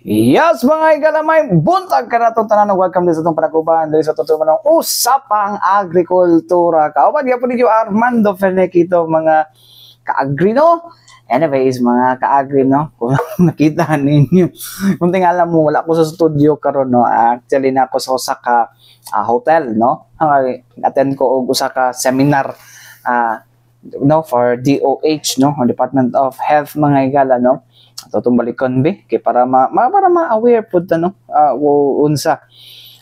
Yes, mga igalamay, buntag ka na itong tanan. Welcome din sa itong panakubahan. Dili sa tutuman ng usapang agrikultura. Kaupad, yapon ninyo Armando Fenekito, mga ka-agri, no? Anyways, mga ka-agri, no? Kung nakita ninyo. Kung tingala mo, wala ko sa studio karon, no? Actually, na ako sa usa ka hotel, no? Attend ko og usa ka seminar, no, for DOH, no? Department of Health, mga igala, no? Atong balikon be kay para ma-aware pud ta, no, unsa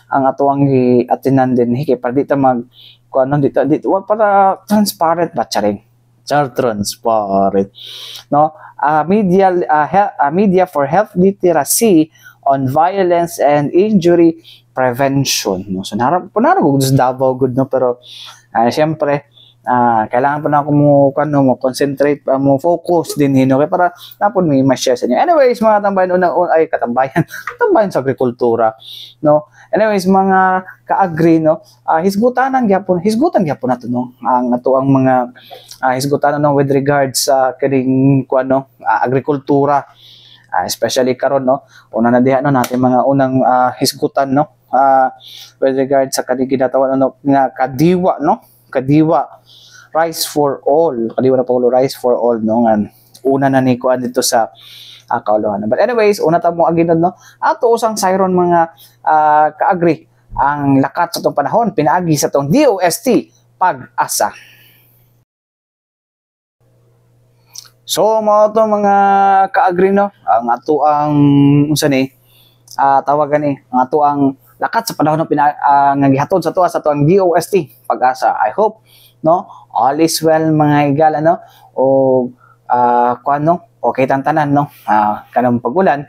ang atuang atinan din kay para dito mag kuno dito para transparent ba charing transparent, no. Media for health literacy on violence and injury prevention, no. So narap ko gusto Davao good, no, pero syempre kailangan pa na ako mo concentrate pa mo focus din hino kay para tapon may ma-share sa inyo. Anyways, mga tambayan katambayan sa agrikultura, no. Anyways, mga ka-agri, no, hisgutan gyapon nato, no, ang ato ang mga hisgutan, no, with regards sa kining agrikultura, especially karon, no. Una na diha, no, natin mga unang hisgutan, no, with regards sa kining ginatawag, no, nga kadiwa, no, kadiwa rice for all, kadiwa na Paulo rice for all, no, nga una na ni kuan dito sa kaulahan. But anyways, una ta mo aginod, no, ato usang siron mga kaagri ang lakat sa tong panahon pinaagi sa tong DOST Pag-asa. So mo to mga kaagri, no, ang ato ang unsa ni tawagan ni ang ato ang lakat sa panahon nga gihatod sa to ang DOST Pag-asa. I hope, no, all is well, mga igala, no, o kuano okay tantanan, no, kanang pagulan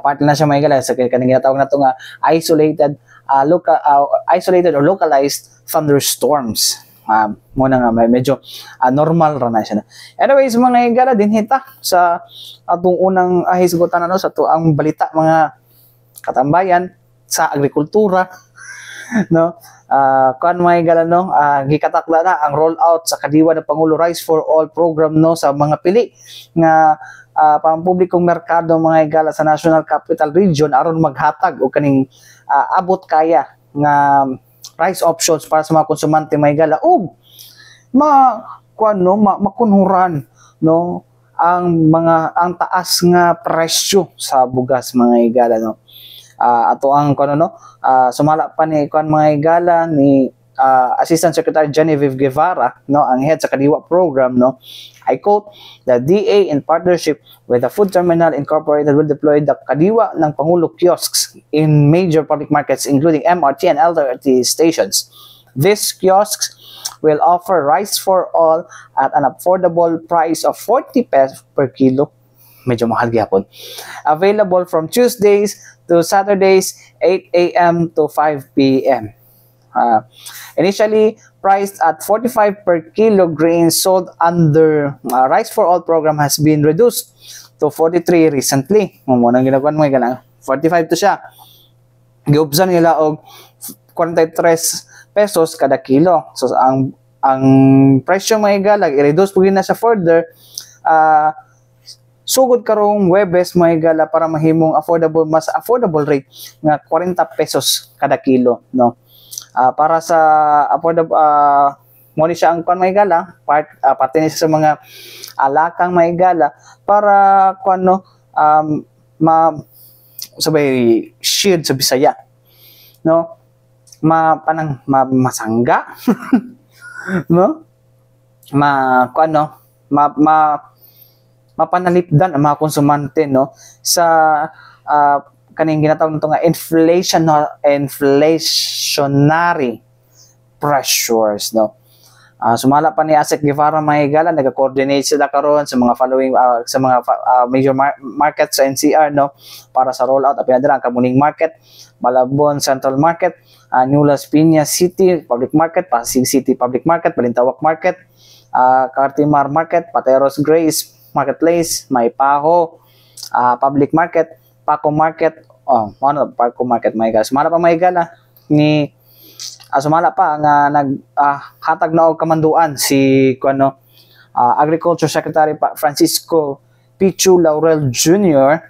part na siya, mga igala, sa kanang ginatawag nato nga isolated or localized thunderstorms. Muna nga medyo normal ra na siya. Anyways, mga igala, dinhita sa atong unang hisgutan, no, sa to ang balita, mga katambayan sa agrikultura, no. Kuan mga igala, no, gikatakda na ang rollout sa kadiwa ng Pangulo Rice for All program, no, sa mga pili nga pampublikong merkado, mga igala, sa National Capital Region aron maghatag og kaning abot kaya nga rice options para sa mga konsumante, mga igala, ug makunhuran, no, ang taas nga presyo sa bugas, mga igala, no. Ato ang sumala pa ni mga igala ni Assistant Secretary Genevieve Guevara, no, ang head sa kadiwa program, no. I quote, "The DA in partnership with the Food Terminal Incorporated will deploy the kadiwa ng Pangulo kiosks in major public markets including MRT and LRT stations. These kiosks will offer rice for all at an affordable price of 40 pesos per kilo." Medyo mahal gyapon. Available from Tuesdays to Saturdays, 8 a.m. to 5 p.m. Initially priced at 45 per kilo, grains sold under Rice for All program has been reduced to 43 recently. Muna ginagawa mo, 45 to siya. Giubsan nila og 43 pesos kada kilo. So ang presyo, mga igala, i-reduce po na siya further sugod karong Webes, mga igala, para mahimong mas affordable rate nga 40 pesos kada kilo, no. Para sa affordable mo ni siya ang mga igala, parte ni sa mga alakang, mga igala, para sabay shield sa Bisaya, no, masangga no, mapanalipdan ang mga konsumante, no, sa kaning ginatawag nito nga inflationary pressures, no. Sumala pa ni Asek Guevara, mga igala, nag-coordinate sila karon sa mga following sa mga major markets sa NCR, no, para sa rollout. Apil na ang Kamuning Market, Malabon Central Market, New Las Piñas City Public Market, Pasig City Public Market, Balintawak Market, Cartimar Market, Pateros Grace Marketplace, Maypaho Public Market, Paco Market, Paco Market, mga igala. Sumala pa, mga igala, ni sumala pa nga naghatag na og kamanduan si Agriculture Secretary Francisco Pichu Laurel Jr.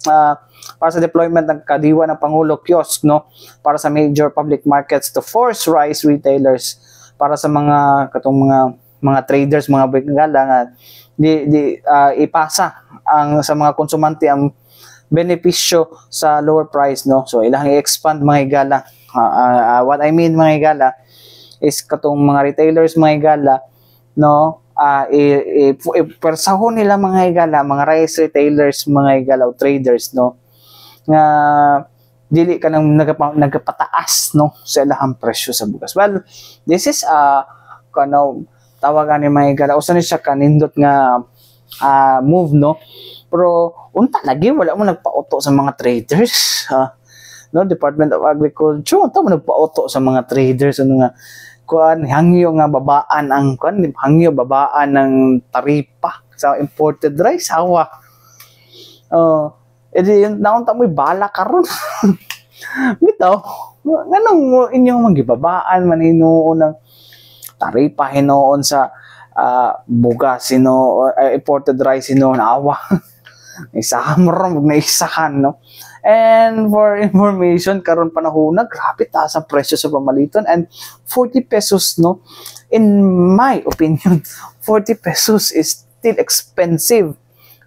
para sa deployment ng kadiwa ng Pangulo kiosk, no, para sa major public markets to force rice retailers, para sa mga katong mga traders, mga bigala nga ipasa ang sa mga konsumante ang benepisyo sa lower price, no. So ilang i-expand mga higala. What I mean mga higala is katong mga retailers mga higala, no, persahon nila mga higala, mga rice retailers mga higala o traders, no, nga dili ka nang nagpataas, no, sa ilahang presyo sa bugas. Well, this is tawagan ni mga higala usa ni siya kanindot nga move, no, pero unta lagi wala mo nagpauto sa mga traders, no. Department of Agriculture unta mo nagpauto sa mga traders ano nga kuan hangyo nga babaan ang kuan, hangyo babaan ng taripa sa imported rice, hawa. Edi naunta mo bala karon. Bitaw nganong inyong magibabaan man hinuon ng taripa hinuon sa bugas imported rice hinuon, awa. Isahan mo ron, naisahan, no. And for information, karon panahon na grabe taas ang presyo sa pamaliton, and 40 pesos, no, in my opinion 40 pesos is still expensive,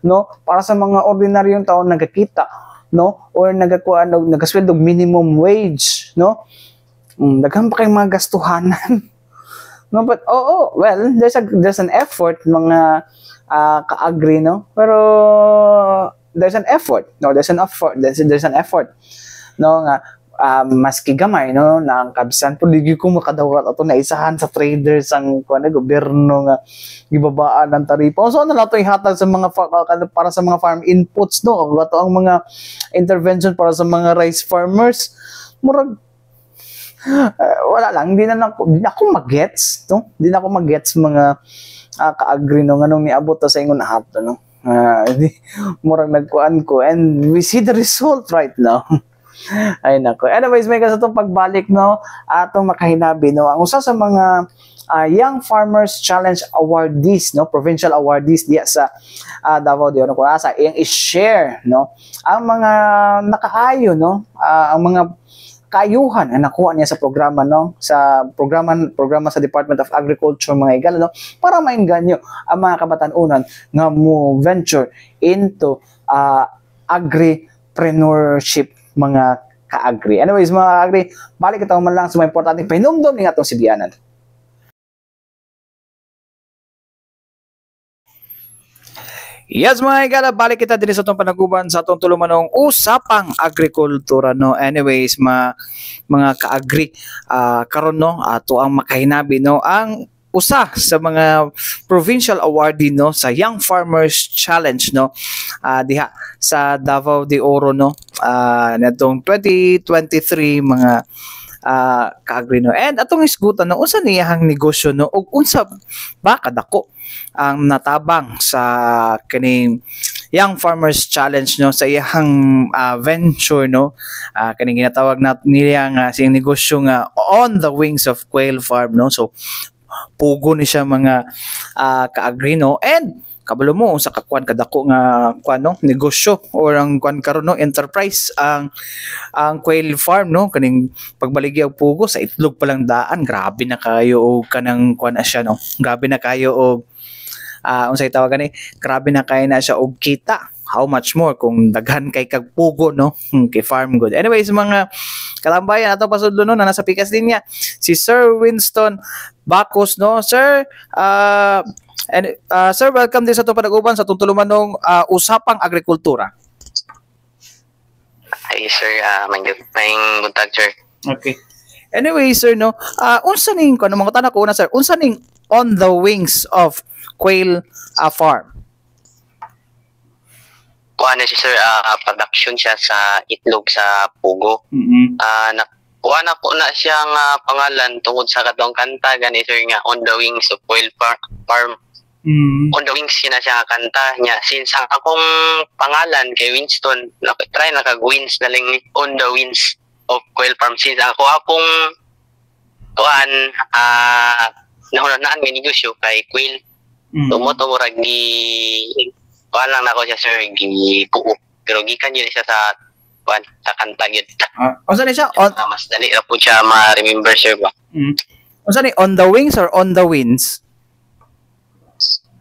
no, para sa mga ordinaryong tao nagkakita, no, or nagasweldo minimum wage, no. Daghan pa kay mga gastuhanan. No, but well, there's an effort mga ka-agri, no, pero there's an effort, no, there's an effort, no, nga maski gamay, no, na ang kabsan po digi ko makadawat ato na isahan sa traders ang kuan gobyerno nga gibabaan ng taripa. So ano nato ihatag sa mga para sa mga farm inputs, no, ato ang mga intervention para sa mga rice farmers, murag wala lang, hindi na ako magets, no, hindi na ako magets mga ka-agri, no, nganong niabot sa ingon ato, no. Murag nagkuan ko, and we see the result right now. Ay nako. Anyways, may kasatong pagbalik, no, atong makahinabi, no, ang usa sa mga Young Farmers Challenge awardees, no, provincial awardees diya sa Davao de Oro, kung asa iyang i-share, no, ang mga nakaayo, no, ang mga kaayuhan na nakuha niya sa programa, no, sa programa sa Department of Agriculture mga higala, no, para maingganyo ang mga kabatan-unan nga mo venture into agripreneurship mga ka-agri. Anyways mga agri, balik ito man lang sa mga importanteng pahinumdom ng atong sibianan. Yes mga higala, balik kita din sa itong panaguban sa itong tulumanong usapang agrikultura, no. Anyways mga ka-agri, karon, no, ato ang makahinabi, no, ang usa sa mga provincial awardee, no, sa Young Farmers Challenge, no, diha sa Davao de Oro, no, natong 2023 mga ka-agri, no. And atong isgutan, no, unsa niyang negosyo, no, ug unsa ba kadako ang natabang sa kaning Young Farmers Challenge, no, sa iyang venture, no, kaning ginatawag niya nga siyang negosyo nga on the wings of quail farm, no. So pugo ni siya mga ka-agri, no. And kabalo mo sa kakuan kadako nga kuan, no, negosyo or ang kuan karon, no, enterprise ang quail farm, no, kaning pagbaligi og pugo sa itlog pa lang daan, grabe na kayo og kanang kuan siya, no, grabe na kayo og unsay tawagan ni, grabe na kayo na siya og kita, how much more kung daghan kay kag pugo, no, kay farm good. Anyways mga kalambayan, ato pasudlo, no, na nasa pikas linya si Sir Winston Bacos, no. Sir, sir, welcome din sa itong panaguban sa itong tulumanong usapang agrikultura. Hi sir, may buntag sir. Okay. Anyway sir, no, unsa ning kuno mga tanan ko una sir, unsa ning on the wings of quail farm? Kuha na siya sir, production siya sa itlog sa pugo. Kuha na ko na siyang pangalan tungod sa katong kanta gani sir nga on the wings of quail farm. On the wings na siya kanta niya. Since ang akong pangalan kay Winston, try nakag-wins na lang on the wings of quail farm. Since akong kuan nahunaan nga negosyo kay quail. Tumurag gi kuan lang nako siya sir, gi puo. pero gikan yun siya sa kuan sa kanta gyud. Unsa ni siya? Mas dali ra po siya ma-remember sir ba. Unsa ni On the Wings or On the Winds?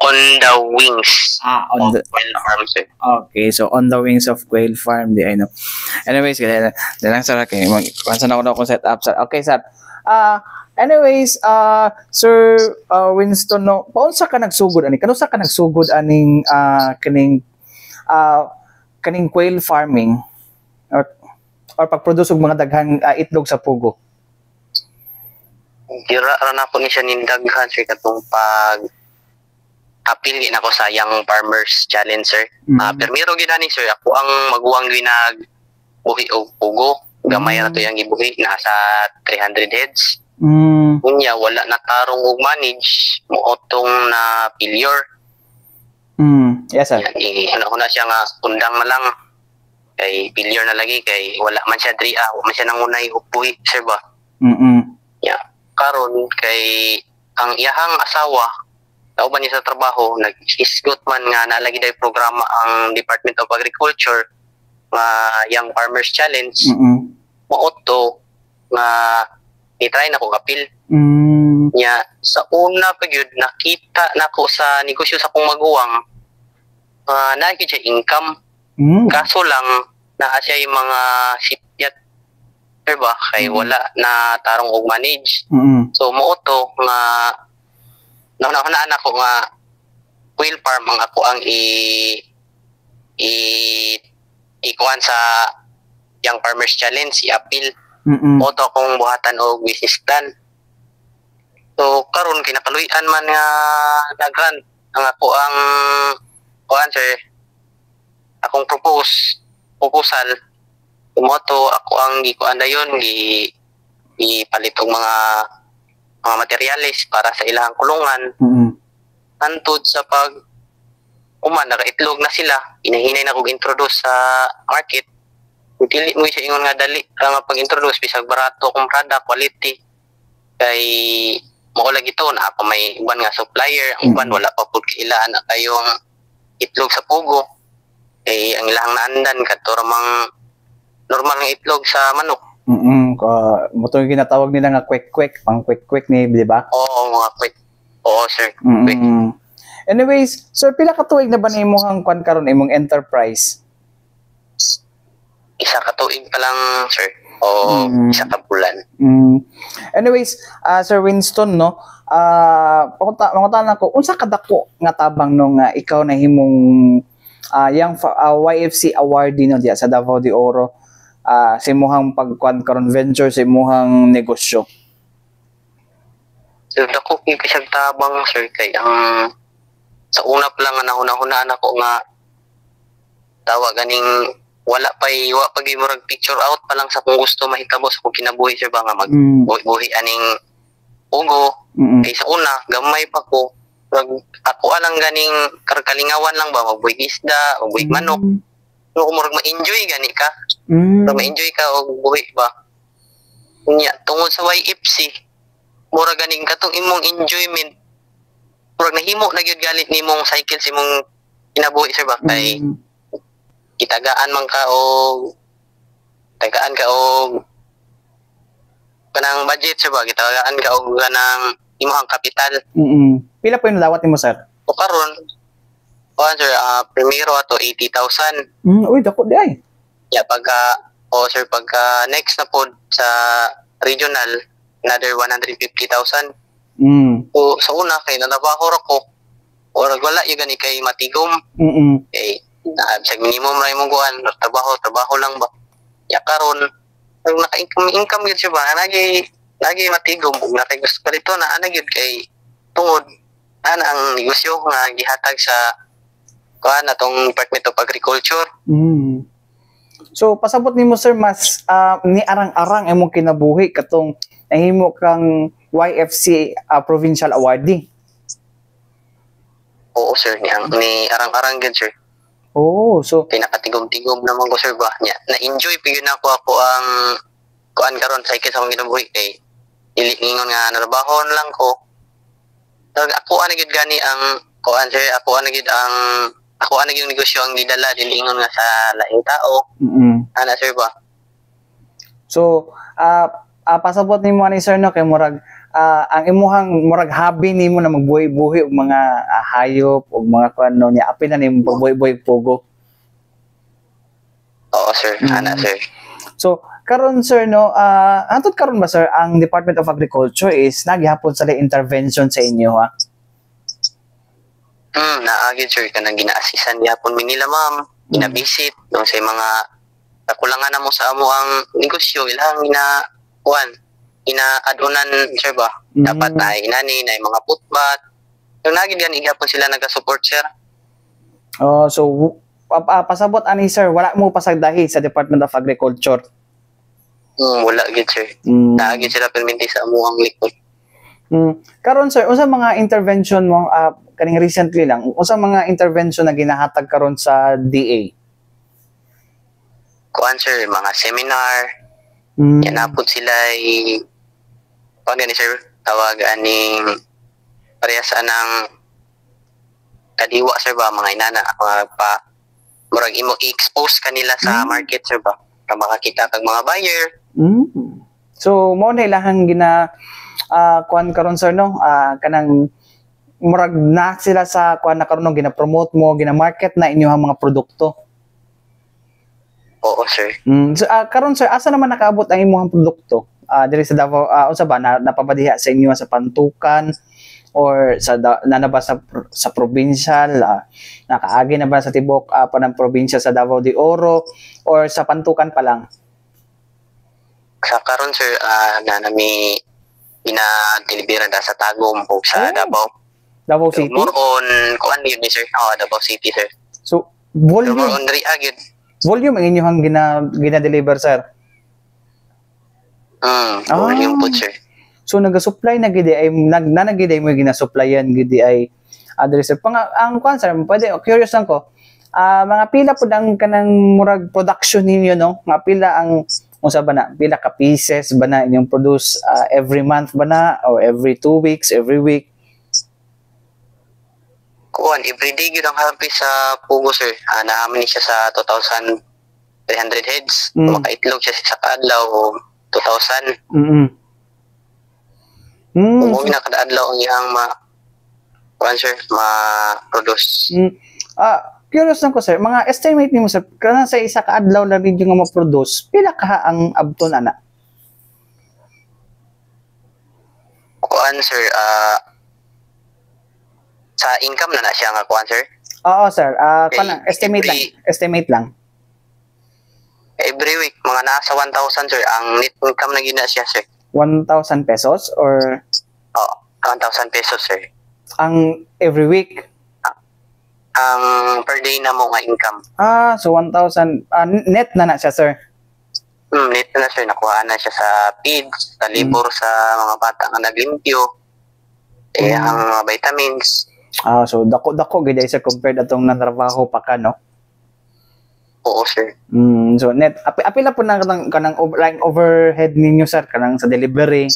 On the Wings. On the Quail Farm sir. Okay, so On the Wings of Quail Farm, di I know. Anyways, ganyan lang sir, okay. Magpansan ako na akong set up sir. Okay sir. Anyways, Sir Winston, no, paunsa ka nagsugod ani? Kanusa ka nagsugod aning kaning quail farming or pag-produce og mga daghang itlog sa pugo? Gira ra na po ni siya nindaghan sir katong pag apil na ko sa Young Farmers Challenge sir. Permiro gid ani sir, ako ang maguwang ginag buhi og pugo. Gamay ra to yang gibuhi, nasa 300 heads. Unya wala na tarong og manage mo otong na failure. Yes sir. Ano na siya nga undang na lang kay failure na lagi kay wala man siya wala man siya nangunay og buhi sir ba. Yeah. Karon kay ang iyahang asawa kauban niya sa trabaho nag-isgot man nga nalagi day programa ang Department of Agriculture nga Young Farmers Challenge. Maoto nga i-try na ko kapil. Nya sa una pa gyud nakita nako sa negosyo sa akong maguwang na siya income. Kaso lang naa siya yung mga sipyat ba kay wala na tarong og manage. So moto nga nauna ko nga quail farm ang ako ang ikuan sa Young Farmers Challenge i-appeal. Moto akong buhatan og business plan. So karon kinakaluyan man nga nag-grant ang ako ang kuan sir akong proposal. Moto ako ang gikuan dayon ipalit og mga materyales para sa ilang kulungan. Antod sa pag nakaitlog na sila, inahinay na kog introduce sa market. Dili mo siya ingon nga dali nga pag-introduce bisag barato kung product quality kay mao lagi to na pa may uban nga supplier, ang uban wala pa pud kailaan na kayong itlog sa pugo kay ang ilang naandan kadto ramang normal nga itlog sa manok. Moto yung ginatawag nila nga quick pang quick ni, di ba? Oo, mga quick. Oo sir, quick. Anyways, sir, pila ka tuig na ba ni imong kwan karon imong enterprise? Isa ka tuig pa lang, sir. O isa ka bulan. Anyways, Sir Winston, no, pangutan ako, unsa kadako nga tabang no nga ikaw na himong YFC awardee no diya sa Davao de Oro sa imuhang pagkuan karon venture sa imuhang negosyo? So, dako kisag tabang, sir, kay ang sa una pa lang nga nahuna-hunaan ako nga tawag ganing wala pa murag picture out pa lang sa kung gusto mahitabo sa kung kinabuhi sir ba nga magbuhi aning ugo. Kay sa una gamay pa ko ako alang ganing kalingawan lang ba magbuhi isda magbuhi manok. So murag ma-enjoy gani ka. Ma-enjoy ka og buhi ba. Unya tungod sa YFC murag ganing katong imong enjoyment murag nahimo na gyud galit nimong cycle sa imong kinabuhi sir ba kay itagaan man ka og kanang budget sir ba gitagaan ka og kanang imong kapital. Pila po yung dawat nimo sir? O karon sir primero ato 80,000. Uy dako di ay. Ya pagka next na pod sa regional another 150,000. So sa una kay nanabaho ra ko or wala yung gani kay matigom. Kay sa minimum na imong kuan trabaho lang ba ya karon naka-income gyud siya ba lagi matigom ug nakay gusto pa dito na ana gyud kay tungod ang negosyo nga gihatag sa kuan atong Department of Agriculture. So pasabot nimo sir mas ni arang-arang imong kinabuhi katong nahimo kang YFC provincial awardee. Oo sir, ni arang-arang gyud sir. Oh, so pinakatigom-tigom naman ko sir ba niya. Na-enjoy pigyon ako ang kuan karon sa ikit sa akong ginabuhi kay dili ningon nga narabahon lang ko. Ako ana gid gani ang kuan sir, ako ana gid ang ako ang naging negosyo ang gidala dilingon nga sa laing tao. Ana sir ba? So, pasabot nimo ani sir no kay murag ang imuhang murag hobby nimo na magbuhi-buhi og mga hayop og mga kuno niya apil na nimo pagbuhi-buhi pugo. Oo sir, ana sir. So, karon sir no, antod karon ba sir ang Department of Agriculture is naghihapon sa intervention sa inyo ha? Naagid sir kanang gina-assisan gyapon mi nila ma'am, gina-visit no sa mga kakulangan na mo sa amo ang negosyo ilang ina-adunan sir ba? Dapat na inani na mga putbat. So nagid gani gyapon sila naga-support sir. Oh, so pasabot ani sir, wala mo pasagdahi sa Department of Agriculture. Wala gid sir. Naagid sila perminti sa amo ang likod. Karon sir, unsa mga intervention mo kaning recently lang, unsa mga intervention na ginahatag karon sa DA? Kuan sir, mga seminar. Yanapod sila pag gani sir, tawag aning parehas ng kadiwa sir ba mga inana pa murag imo i-expose kanila sa market sir ba para makakita kag mga buyer. So mo na ilahang kuan karon sir no, kanang murag na sila sa kuan na karon no, gina-promote mo, gina-market na inyong mga produkto. Oo sir. So karon sir, asa naman nakaabot ang imong produkto? Diri sa Davao, unsa ba napabadiha sa inyo sa Pantukan or sa nanaba sa provincial, nakaagi na ba sa tibok panang probinsya sa Davao de Oro or sa Pantukan pa lang? Sa karon sir, nami ina-deliver da sa Tagum o sa Davao. Davao City? More on, kuan yun ni sir? Davao City, sir. So, volume? More on reagid. Volume ang inyong gina-deliver, sir? Volume po, sir. So, nag-supply na gidi ay, nanagiday mo gina-supplyan gidi ay, sir. Ang kuan, sir, pwede, curious lang ko, mga pila po ang kanang murag production ninyo, no? Mga pila ang, unsa ba na, pila ka pieces ba na inyong produce every month ba na, or every 2 weeks, every week? Kuan, everyday yun ang harvest sa Pugo, sir. Naamin siya sa 2,300 heads. Makaitlog siya sa kaadlaw o 2,000. Umuwi na kada-adlaw ang iyang ma-produce. Curious lang ko, sir. Mga estimate niyo, sir, kana sa isa kaadlaw na rin yung ma-produce, pila ka ang abton, ana? Kuan, sir, sa income na siya nga kuan sir? Oo sir, estimate lang. Every week mga nasa 1,000 sir ang net income na gina siya sir. 1,000 pesos or 1,000 pesos sir. Ang every week? Ang per day na mo nga income. So 1,000 net na siya sir. Net na sir, nakuha na siya sa feeds, sa labor sa mga bata nga naglimpyo. Ang mga vitamins. So dako gid sir compared atong nanrabaho pa ka, no? Oo sir. So net apila po nang kanang overhead ninyo sir kanang sa delivery.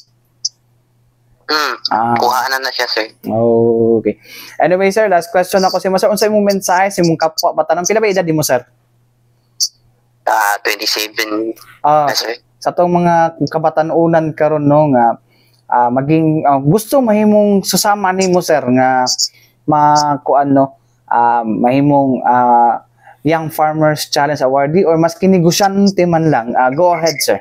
Kuha na siya sir. Okay. Anyway sir, last question ako si mo sir, unsay imong mensahe sa imong kapwa batanang pila ba edad mo sir? 27 sir. Sa tong mga kabatan-unan karon no nga maging gusto mahimong susama nimo sir nga mahimong Young Farmers Challenge Awardee or mas kinegosyante man lang, go ahead sir.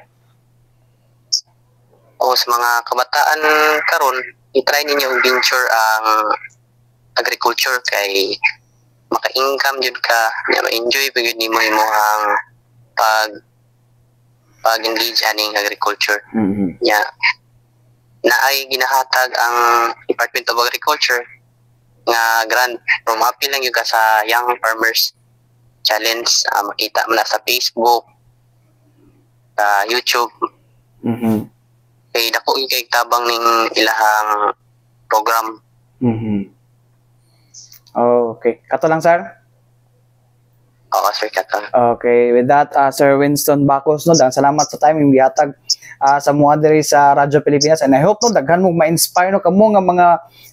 Sa mga kabataan karon, i-try ninyo venture ang agriculture kay maka-income jud ka, ma-enjoy pagud nimo imong pag-engage aning agriculture. Na ay ginahatag ang Department of Agriculture nga grant from happy lang yung ka sa Young Farmers Challenge. Makita mo na sa Facebook, sa YouTube. Kay dako yung kay tabang ning ilahang program. Okay. Kato lang sir? Oo sir, kato. Okay. With that, Sir Winston Bacos, no, salamat sa time yung gihatag sa mga diri sa Radyo Pilipinas, and I hope no daghan mo ma-inspire no kamo nga mga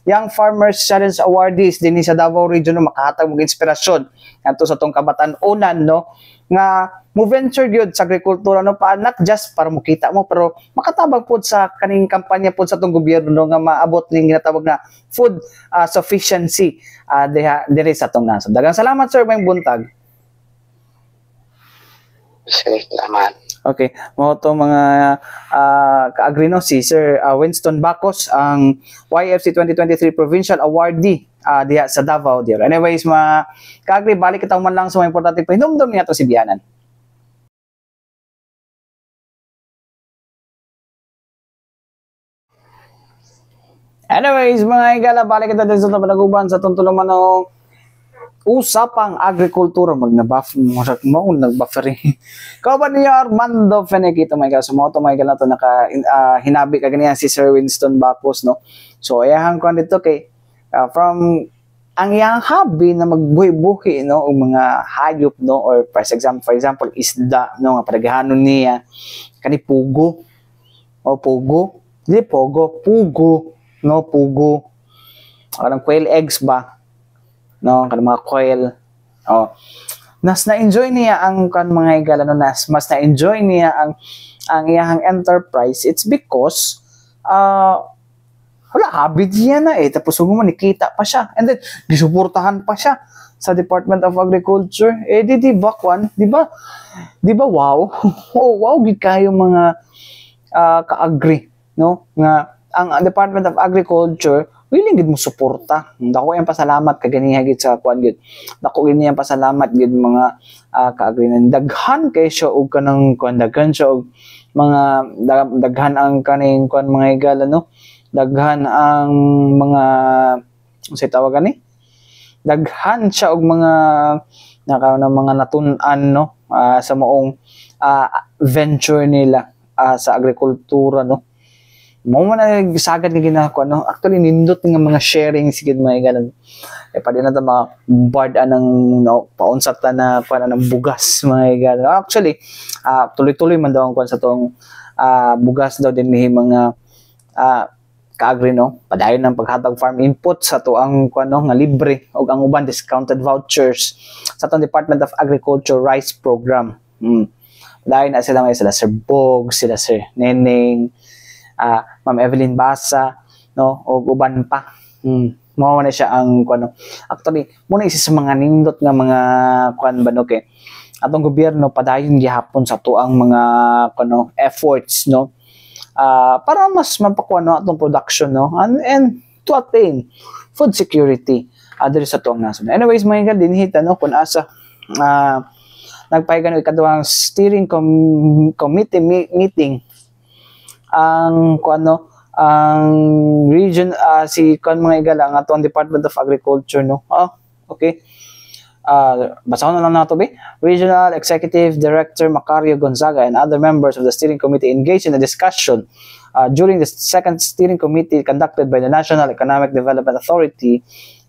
Young Farmers Challenge awardees dinhi sa Davao Region no, makahatag og inspirasyon ngadto sa tong kabatan-onan no nga mo venture gyud sa agrikultura no, pa not just para makita mo pero makatabang pud sa kaning kampanya pud sa tong gobyerno no, nga maabot ning ginatawag na food sufficiency diri sa tong nasod. Daghang salamat sir mayong buntag. Salamat. Okay, mo to mga ka-agri no, si Sir Winston Bacos, ang YFC 2023 Provincial Awardee diha sa Davao diha. Anyways, mga ka-agri, balik kita man lang sa mga importante pahinumdum niya to si Bianan. Anyways, mga igala, balik kita din sa panaguban sa tuntulong manong usapang agrikultura magnabuff mo nagbuffering. Kauban niya Armando Fenekito mga sa moto mga na to naka hinabi ka ganiyan si Sir Winston Bacos no. So ayahan ko dito kay from ang iyang hobby na magbuhi-buhi no og mga hayop no, or for example isda no nga padaghanon niya kani pugo o pugo di pugo no, pugo kanang quail eggs ba no, kanang mga coil. Nas na-enjoy niya ang kan mga igala no, mas na-enjoy niya ang iyang enterprise. It's because wala habit niya na tapos mo nakita pa siya and then gisuportahan pa siya sa Department of Agriculture. Di ba kwan? Di ba wow? Wow gid kayo mga ka-agri no, nga ang Department of Agriculture willing gid mo suporta. Dako yang pasalamat kaganiha gid sa kuan gid. Dako gid yang pasalamat gid mga kaagri nan daghan kay siya og kanang kuan, daghan siya og mga daghan ang kaning kuan mga igala no. Daghan ang mga unsay tawag ani? Daghan siya og mga mga natun-an no sa maong venture nila sa agrikultura no. Mo man sagad nga ginako no, actually nindot nga mga sharing sigid mga ganan pwede na ta mga board anang no, paunsat ta na para ng bugas mga ganan. Actually tuloy-tuloy man daw ang kuan sa tong bugas daw din mga kaagri no, padayon ng paghatag farm input sa to ang kuan no, nga libre og ang uban discounted vouchers sa tong Department of Agriculture Rice Program. Dahil na sila Sir Bog, sila Sir Neneng, Ma'am Evelyn Basa no, o uban pa. Mao na siya ang kuno. Actually, muna isa sa mga nindot nga mga kuan ba no, kay atong gobyerno padayon gihapon sa tuang mga kuno efforts no, para mas mapakuan no atong production no, and to attain food security diri sa tuang nasod. Anyways, mga dinhita no kun asa nagpahigan og ikaduhang steering committee meeting ang kuano ang region si kuan mga igala nga atong Department of Agriculture no. Okay, basahon na lang nato be. Regional Executive Director Macario Gonzaga and other members of the steering committee engaged in a discussion during the second steering committee conducted by the National Economic Development Authority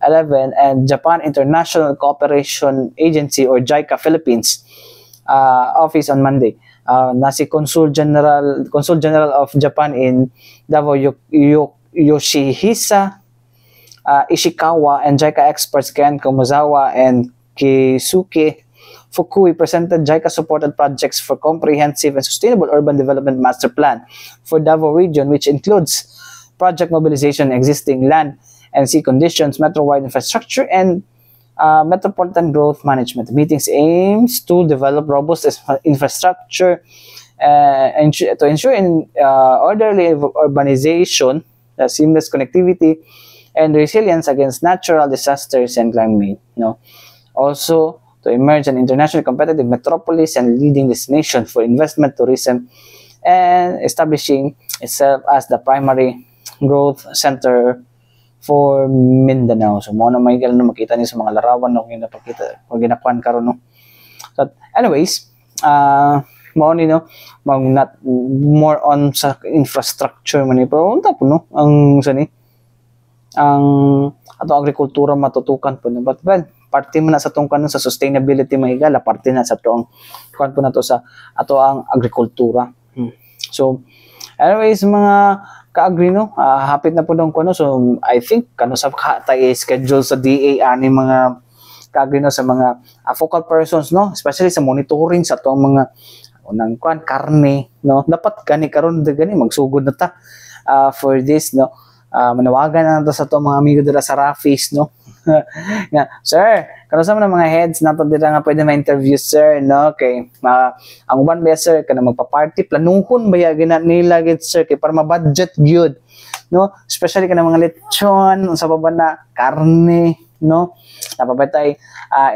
11 and Japan International Cooperation Agency or JICA Philippines office on Monday. Na si Consul General of Japan in Davao Yoshihisa Ishikawa and JICA experts Ken Komuzawa and Keisuke Fukui presented JICA-supported projects for comprehensive and sustainable urban development master plan for Davao region, which includes project mobilization, existing land and sea conditions, metro-wide infrastructure, and metropolitan growth management. The meetings aims to develop robust infrastructure to ensure orderly urbanization, seamless connectivity, and resilience against natural disasters and climate. Also, to emerge an internationally competitive metropolis and leading destination for investment, tourism, and establishing itself as the primary growth center for Mindanao. So mo na may na makita niyo sa mga larawan no ginapakita o ginakuan karon no. So anyways, mo ni no not more on sa infrastructure man pero unta po no ang sani ang ato agrikultura matutukan po no, but well parte man na sa tong kanon sa sustainability mahigala, parte na sa tong kuan po na to sa ato ang agrikultura. So Anyways, mga ka-agree no, hapit na po dong kuno. So I think kano sa tay schedule sa DA ani mga ka-agree no sa mga focal persons no, especially sa monitoring sa tuang mga unang kuan karne no. Dapat gani karon gani magsugod na ta for this no. Manawagan na to sa to mga amigo dira sa Rafis no. Nga, sir, kano sa mga heads nato dira nga pwede ma-interview sir no, kay ang uban ba sir kana magpa-party planuhon baya gina nila gid sir kay para ma-budget gyud no, especially kana mga lechon sa baba na karne no, napapatay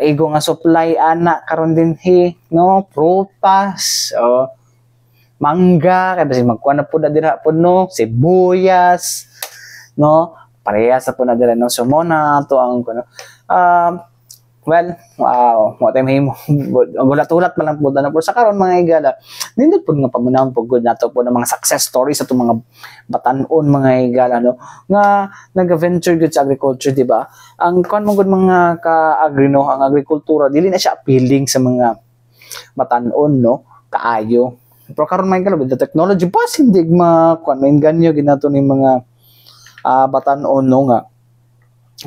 ego nga supply ana karon dinhi no, prutas mangga kay basi magkuha na pud dira pud no, sibuyas no, parehas sa po na dila no. So muna to ang kuno well mo time himo gulat-ulat man lang po na po sa karon mga igala nindot pud nga pamunahon pud gud nato po ng mga success stories sa mga batan-on mga igala no nga nag-venture gud sa agriculture di ba. Ang kon mo gud mga ka-agri no, ang agrikultura dili na siya appealing sa mga batan-on no kaayo. Pero karon mga igala with the technology pas hindi ma-kon mainganyo ginato ni mga batan-on no nga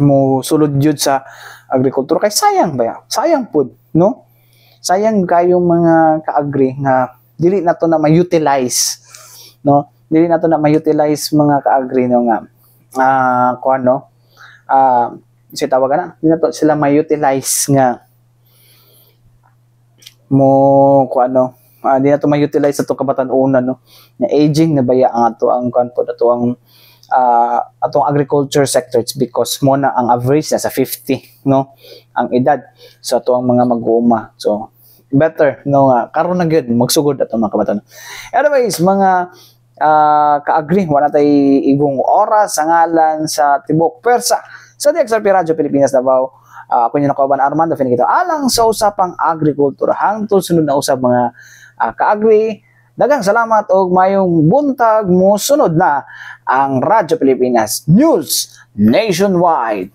mo sulod jud sa agrikultura kay sayang ba sayang pud no, sayang kayong mga ka-agri nga dili nato na ma-utilize no, dili nato na ma-utilize mga ka-agri no nga kuan no si tawagan na dili nato sila ma-utilize nga mo kuan no di nato ma-utilize ato kabatan-onan no na aging na baya ang ato ang kuan pod ato ang atong agriculture sector. It's because mo na ang average na sa 50 no ang edad sa so, atong mga mag-uuma. So better no nga karon na gyud magsugod ato mga kabatan. Anyways mga ka-agree wala tay igong oras sa ngalan sa tibok persa sa DXRP Radio Pilipinas Davao. Ako yung nakauban Armando Finikito alang sa usapang agrikultura hangtod sunod na usab mga ka-agree. Daghang salamat og mayong buntag mo sunod na ang Radyo Pilipinas News Nationwide.